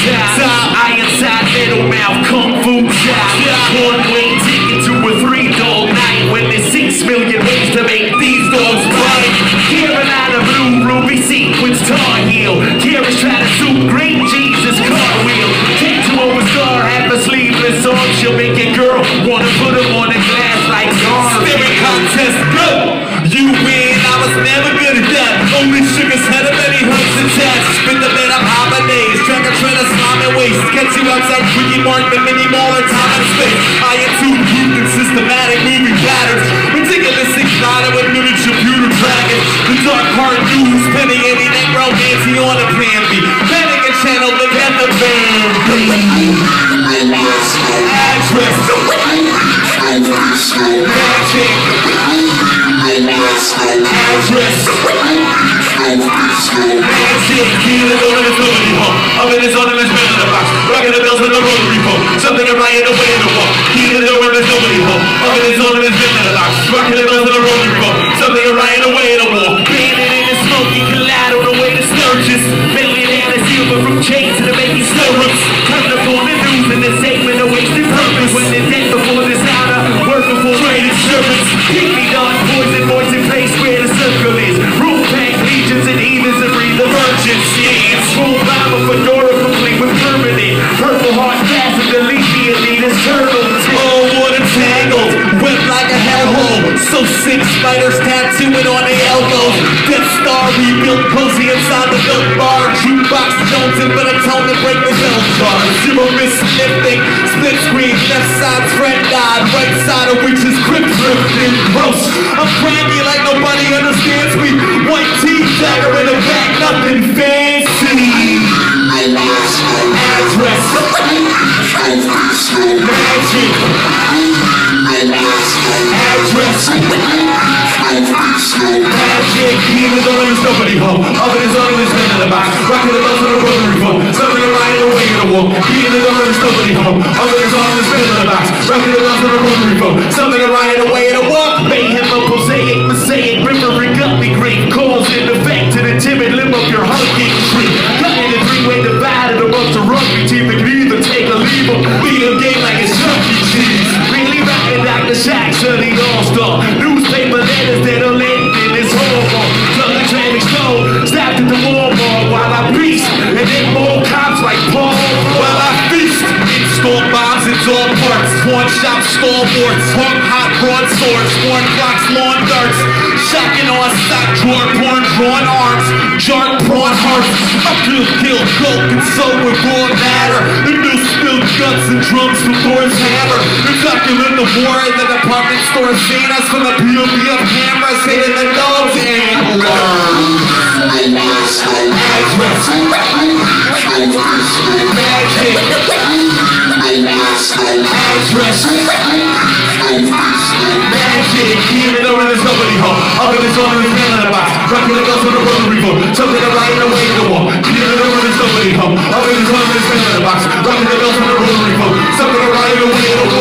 top. I inside middle mouth, kung fu chop. One-way ticket to a 3-dog night when there's 6 million ways to make these dogs bite. Carolina blue, ruby sequins, tar heel. Kara's trying to suit great Jesus cartwheel. Take to over star, half a sleeveless song. She'll make your girl wanna put him on the glass like Garfield. Staring contest, go! You win, I was never good at that. Only sugar's head of many hooks attached. Spin the bed of holidays, track a trend of slime and waste. Catch you outside Quickie Mart, the mini mall or time and space. I am too rude and systematic moving patterns. Ridiculous exotic with miniature computer dragons. The dark heart news, penny any that romancy on a plan B. Panic and channel, look at the band. Address. Magic. Address. Magic. Healing over the ability home. Oven is on the middle of the box. Rocking the bells with the rotary phone. Something to write in the way in the wall. Healing over the ability home. Oven is on the middle of the box. Rocking the bells with the rotary phone. Something to write in the way in the wall. Bandit in the smoky collide on the way to Sturgis. Mailing down the silver from chains to the making stirrups. Turn up on the news and the segment of wasted purpose. When the dead before this honor, work before traded servants. Pick me dog, poison, voice and place where the circle is. Rule pack, legions and heathens and breathe emergency. Full bomber, fedora complete with permanent. Purple heart fast and delete the Adidas turtles. Oh, what a tangle, wet like a hellhole. So sick, spiders tattooing on the elbows. Death Star rebuilt, cozy inside the built bar. Jukebox Jones in tone to break the bell jar. Zero miss lifting, split screen, left side friend died. Right side of which is grip drifting gross. I'm cranky like nobody understands me. White tee, dagger in the back, nothing fancy. Address. Magic. Address. Magic. Healing over the nobody home. Oven is on his head in the box. Rocking the bells with a rotary phone. Something to ride away in the wall. Healing over the nobody home. Oven is on his head in the box. Rocking the bells with a rotary phone. Something to ride away in the wall. Mayhem of mosaic, mosaic, river and guppy great. Cause and effect to the timid limb of your hunking tree. Cutting the three-way divided amongst the rugby team that can either take or leave or be a game like it's Chuck E. Cheese. Really rocking Dr. Shack, the all-star. Newspaper letters that are late in this horrible. Plug the traffic stone, stopped at the Walmart while I beast. And then more cops like Paul while I feast. Install bombs in all parts. Pawn shop stalwarts. Hung hot broadswords. Worn clocks, lawn darts. Shocking on sock drawer. Porn drawn arms. Jark prawn hearts. Uphill kill coke and soul with raw matter. The new spilled guts and drums from Thor's hammer. The document the war in the department store. Seeing us from the POV of cameras. Hitting the dogs and address. Magic. Address. Magic. Healing over the nobody home. Oven is on his head in the box. Rocking the bells with a rotary phone. Something to ride away in the wall. Healing over the nobody home. Oven is on his head in the box. Rocking the bells with a rotary phone. Something to ride away in the wall.